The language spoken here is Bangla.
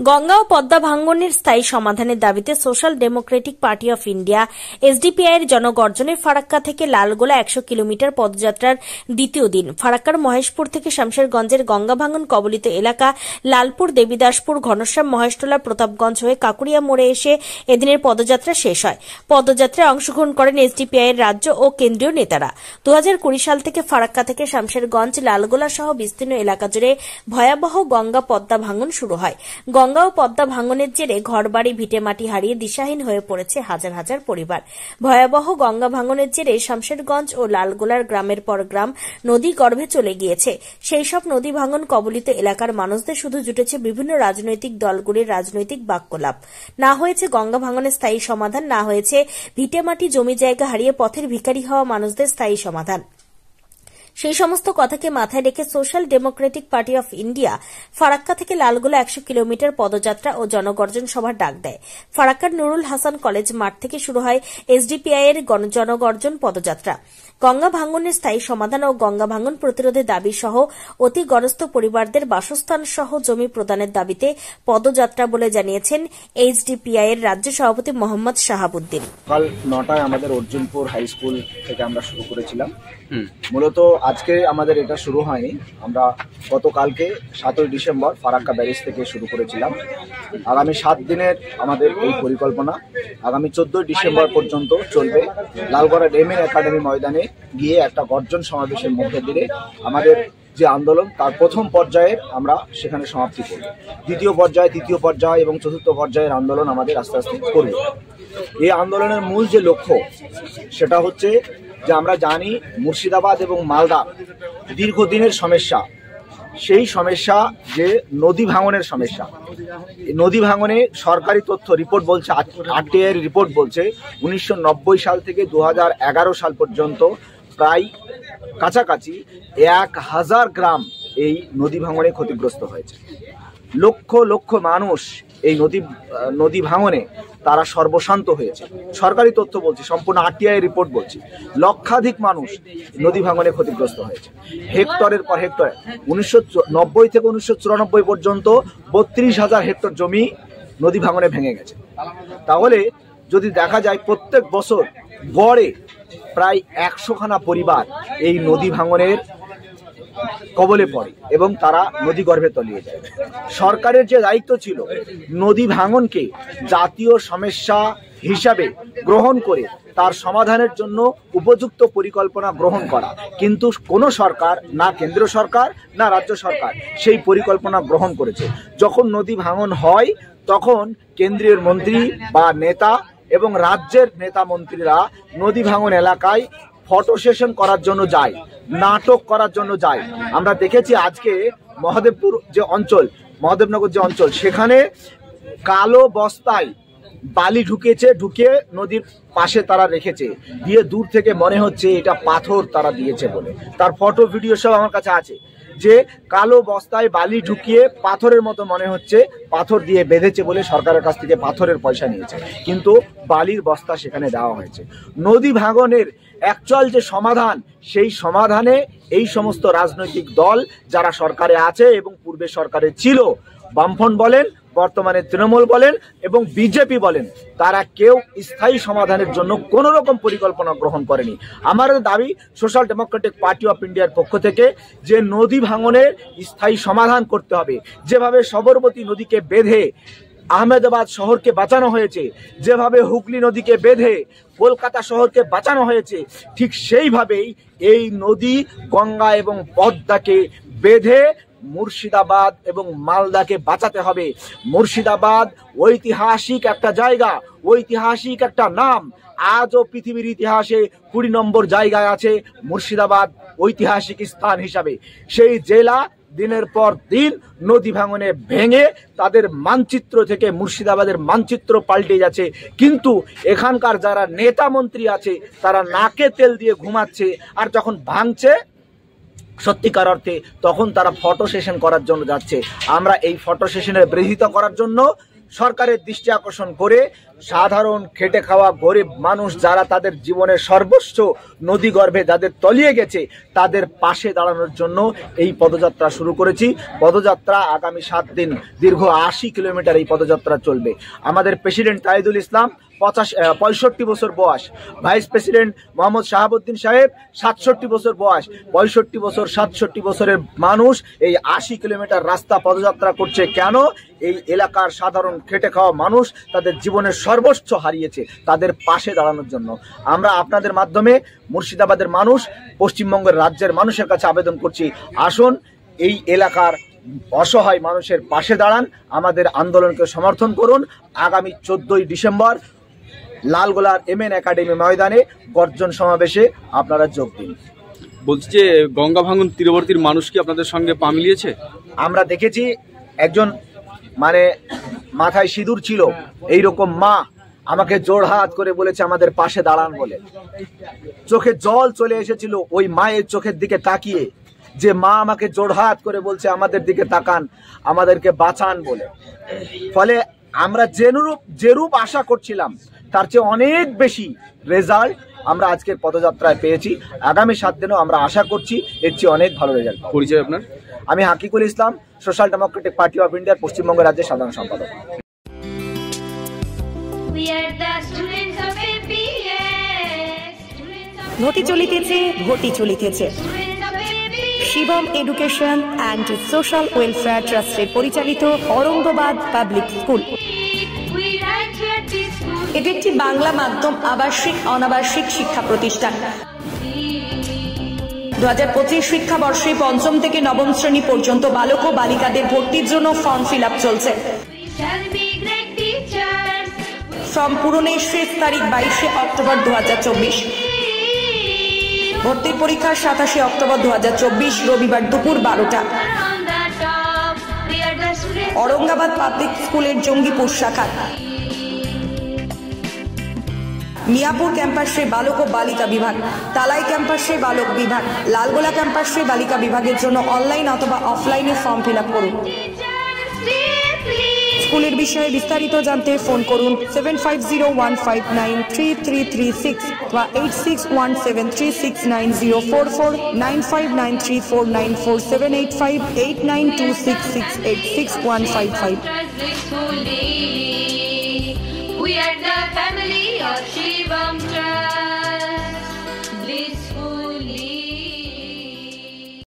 গঙ্গা ও পদ্মা ভাঙ্গনের স্থায়ী সমাধানের দাবিতে social Democratic party of India SDPI এর জনগর্জনে ফারাক্কা থেকে লালগোলা 100 কিলোমিটার পদযাত্রার দ্বিতীয় দিন ফারাক্কার মহেশপুর থেকে শামশেরগঞ্জের গঙ্গা ভাঙ্গন কবলিত এলাকা লালপুর, দেবীদাসপুর, ঘনশ্যাম, মহেশতলা, প্রতাপগঞ্জ হয়ে কাকুরিয়া মোড়ে এসে এদিনের পদযাত্রা শেষ হয়। পদযাত্রায় অংশগ্রহণ করেন এসডিপিআই এর রাজ্য ও কেন্দ্রীয় নেতারা। 2020 সাল থেকে ফারাক্কা থেকে শামশেরগঞ্জ, লালগোলা সহ বিস্তীর্ণ এলাকা জুড়ে ভয়াবহ গঙ্গা পদ্মা ভাঙ্গন শুরু হয়। গঙ্গা ও পদ্মা ভাঙ্গনের জেরে ঘরবাড়ি, ভিটেমাটি হারিয়ে দিশাহীন হয়ে পড়েছে হাজার হাজার পরিবার। ভয়াবহ গঙ্গা ভাঙ্গনের জেরে শামশেরগঞ্জ ও লালগোলার গ্রামের পর গ্রাম নদী গর্ভে চলে গিয়েছে। সেই সব নদী ভাঙ্গন কবলিত এলাকার মানুষদের শুধু জুটেছে বিভিন্ন রাজনৈতিক দলগুলির রাজনৈতিক বাক্যলাপ। না হয়েছে গঙ্গা ভাঙ্গনের স্থায়ী সমাধান, না হয়েছে ভিটেমাটি, জমি জায়গা হারিয়ে পথের ভিখারি হওয়া মানুষদের স্থায়ী সমাধান। সেই সমস্ত কথাকে মাথায় রেখে social Democratic party of India Farakka থেকে লালগোলা 100 কিলোমিটার পদযাত্রা ও জনগর্জন সভার ডাক দেয়। ফারাক্কার নুরুল হাসান কলেজ মাঠ থেকে শুরু হয় এসডিপিআই এর জনগর্জন পদযাত্রা। গঙ্গা ভাঙ্গনের স্থায়ী সমাধান ও গঙ্গা ভাঙ্গন প্রতিরোধের দাবি সহ অতিগ্রস্ত পরিবারদের বাসস্থান সহ জমি প্রদানের দাবিতে পদযাত্রা বলে জানিয়েছেন এইচডিপিআই এর রাজ্য সভাপতি মোহাম্মদ শাহাবুদ্দিন। সকাল 9টায় আমাদের অর্জুনপুর হাই স্কুল থেকে আমরা শুরু করেছিলাম। মূলত আজকে আমাদের এটা শুরু হয়নি, আমরা গতকালকে 7ই ডিসেম্বর ফারাক্কা ব্যারেজ থেকে শুরু করেছিলাম। আগামী 7 দিনের আমাদের এই পরিকল্পনা আগামী 14ই ডিসেম্বর পর্যন্ত চলবে। লালগড়া ডেমেন একাডেমি ময়দানে গিয়ে একটা গর্জন সমাবেশের মধ্যে দিয়ে আমাদের যে আন্দোলন তার প্রথম পর্যায়ে আমরা সেখানে সমাপ্তি করব। দ্বিতীয় পর্যায়ে, তৃতীয় পর্যায় এবং চতুর্থ পর্যায়ের আন্দোলন আমাদের আস্তে আস্তে করব। এই আন্দোলনের মূল যে লক্ষ্য সেটা হচ্ছে যে আমরা জানি মুর্শিদাবাদ এবং মালদা দীর্ঘদিনের সমস্যা, সেই সমস্যা যে নদী ভাঙনের সমস্যা। নদী ভাঙনে সরকারি তথ্য রিপোর্ট বলছে, আরটিআই এর রিপোর্ট বলছে 1990 সাল থেকে 2011 সাল পর্যন্ত প্রায় কাছাকাছি 1000 গ্রাম এই নদী ভাঙনে ক্ষতিগ্রস্ত হয়েছে। লক্ষ লক্ষ মানুষ এই নদী ভাঙনে তারা সর্বশান্ত হয়েছে। সরকারি তথ্য বলছে, সম্পূর্ণ আরটিআই রিপোর্ট বলছে, লক্ষাধিক মানুষ নদী ভাঙনে ক্ষতিগ্রস্ত হয়েছে। হেক্টরের পর হেক্টর 1990 থেকে 1994 পর্যন্ত 32,000 হেক্টর জমি নদী ভাঙনে ভেঙে গেছে। তাহলে যদি দেখা যায় প্রত্যেক বছর গড়ে প্রায় 100খানা পরিবার এই নদী ভাঙনের কবলে পড়ে এবং তারা নদী গর্ভে তলিয়ে যায়। সরকারের যে দায়িত্ব ছিল নদী ভাঙনকে জাতীয় সমস্যা হিসাবে গ্রহণ করে তার সমাধানের জন্য উপযুক্ত পরিকল্পনা গ্রহণ করা, কিন্তু কোনো সরকার, না কেন্দ্র সরকার না রাজ্য সরকার সেই পরিকল্পনা গ্রহণ করেছে। যখন নদী ভাঙন হয় তখন কেন্দ্রীয় মন্ত্রী বা নেতা এবং রাজ্যের নেতা মন্ত্রীরা নদী ভাঙন এলাকায় ফটো সেশন করার জন্য যায়, নাটক করার জন্য যায়। আমরা দেখেছি আজকে মহাদেবনগর যে অঞ্চল সেখানে কালো বস্তায় বালি ঢুকিয়ে নদীর পাশে তারা রেখেছে, দিয়ে দূর থেকে মনে হচ্ছে এটা পাথর তারা দিয়েছে বলে। তার ফটো ভিডিও সব আমার কাছে আছে, যে কালো বস্তায় বালি ঢুকিয়ে পাথরের মতো মনে হচ্ছে পাথর দিয়ে বেঁধেছে বলে সরকারের কাছ থেকে পাথরের পয়সা নিয়েছে, কিন্তু বালির বস্তা সেখানে দেওয়া হয়েছে। নদী ভাঙনের অ্যাকচুয়াল যে সমাধান, সেই সমাধানে এই সমস্ত রাজনৈতিক দল যারা সরকারে আছে এবং পূর্বে সরকারে ছিল, বামফ্রন্ট বলেন, বর্তমানে তৃণমূল বলেন এবং বিজেপি বলেন, তারা কেউ স্থায়ী সমাধানের জন্য কোনো রকম পরিকল্পনা গ্রহণ করেনি। আমাদের দাবি সোশ্যাল ডেমোক্রেটিক পার্টি অফ ইন্ডিয়ার পক্ষ থেকে যে নদী ভাঙনের স্থায়ী সমাধান করতে হবে। যেভাবে সবরমতী নদীকে বেঁধে আহমেদাবাদ শহরকে বাঁচানো হয়েছে, যেভাবে হুগলি নদীকে বেঁধে কলকাতা শহরকে বাঁচানো হয়েছে, ঠিক সেইভাবেই এই নদী গঙ্গা এবং পদ্মাকে বেঁধে মুর্শিদাবাদ এবং মালদাকে বাঁচাতে হবে। মুর্শিদাবাদ ঐতিহাসিক একটা জায়গা, ঐতিহাসিক একটা নাম। আজও পৃথিবীর ইতিহাসে 20 নম্বর জায়গায় আছে মুর্শিদাবাদ ঐতিহাসিক স্থান হিসাবে। সেই জেলা দিনের পর দিন নদী ভাঙনে ভেঙে তাদের মানচিত্র থেকে মুর্শিদাবাদের মানচিত্র পাল্টে যাচ্ছে, কিন্তু এখানকার যারা নেতা মন্ত্রী আছে তারা নাকে তেল দিয়ে ঘুমাচ্ছে, আর যখন ভাঙছে সত্যিকার অর্থে তখন তারা ফটো সেশন করার জন্য যাচ্ছে। আমরা এই ফটো সেশনের বিরোধিতা করার জন্য সরকারের দৃষ্টি আকর্ষণ করে সাধারণ খেটে খাওয়া গরিব মানুষ যারা তাদের জীবনের সর্বস্ব নদী গর্ভে যাদের তলিয়ে গেছে তাদের পাশে দাঁড়ানোর জন্য এই পদযাত্রা শুরু করেছি। পদযাত্রা আগামী 7 দিন দীর্ঘ 80 কিলোমিটার এই পদযাত্রা চলবে। আমাদের প্রেসিডেন্ট তাইদুল ইসলাম 65 বছর বয়স, ভাইস প্রেসিডেন্ট মোহাম্মদ শাহাবুদ্দিন সাহেব 67 বছর বয়স, 65 বছর 67 বছরের মানুষ এই 80 কিলোমিটার রাস্তা পদযাত্রা করছে কেন? এই এলাকার সাধারণ খেটে খাওয়া মানুষ তাদের জীবনের সর্বস্ব হারিয়েছে, তাদের পাশে দাঁড়ানোর জন্য। আমরা আপনাদের মাধ্যমে মুর্শিদাবাদের মানুষ, পশ্চিমবঙ্গের রাজ্যের মানুষের কাছে আবেদন করছি, আসুন এই এলাকার অসহায় মানুষের পাশে দাঁড়ান, আমাদের আন্দোলনকে সমর্থন করুন। আগামী 14ই ডিসেম্বর লালগোলার MN একাডেমি ময়দানে গর্জন সমাবেশে আপনারা যোগ দিন। বলছি যে গঙ্গা ভাঙন তীরবর্তীর মানুষ কি আপনাদের সঙ্গে পা মিলিয়েছে? আমরা দেখেছি একজন মানে মাথায় সিঁদুর ছিল এইরকম মা আমাকে জোড়হাত করে বলেছে আমাদের পাশে দাঁড়ান বলে। চোখে জল চলে এসেছিল ওই মায়ের চোখের দিকে তাকিয়ে, যে মা আমাকে জোড়হাত করে বলছে আমাদের দিকে তাকান, আমাদেরকে বাঁচান বলে। ফলে আমরা যেরূপ আশা করছিলাম তার চেয়ে অনেক বেশি রেজাল্ট আমরা আজকের পদযাত্রায় পেয়েছি। আগামী 7 দিনও আমরা আশা করছি এর চেয়ে অনেক ভালো রেজাল্ট। পরিচয় আপনার? আমি হাকিকুল ইসলাম, সোশ্যাল ডেমোক্রেটিক পার্টি অফ ইন্ডিয়ার পশ্চিমবঙ্গ রাজ্যের সাধারণ সম্পাদক। ঘটি চলিতেছে Shivam education and social welfare ট্রাস্টের পরিচালিত অরঙ্গবাদ পাবলিক স্কুল। এটি একটি বাংলা মাধ্যম আবাসিক অনাবাসিক শিক্ষা প্রতিষ্ঠান। 2025 শিক্ষাবর্ষে 5ম থেকে 9ম শ্রেণী পর্যন্ত বালক ও বালিকাদের ভর্তির জন্য ফর্ম ফিল আপ চলছে। ফর্ম পূরণের শেষ তারিখ 22 অক্টোবর 2024। ভর্তির পরীক্ষা 27 অক্টোবর 2024 রবিবার দুপুর 12টা। औरंगाबाद पाब्लिक स्कूलेर जंगीपुर शाखा, मियापुर कैम्पासे बालक और बालिका विभाग, तालाई कैम्पासे बालक विभाग, लालगोला कैम्पासे बालिका विभागेर जोन्नो अनलाइन अथवा अफलाइने फर्म फिल आप करुन। स्कूलेर विषये विस्तारित जानते फोन करुन 7501593336 বা 8617369044 9593494785 8926686155। We are the family of Shivam.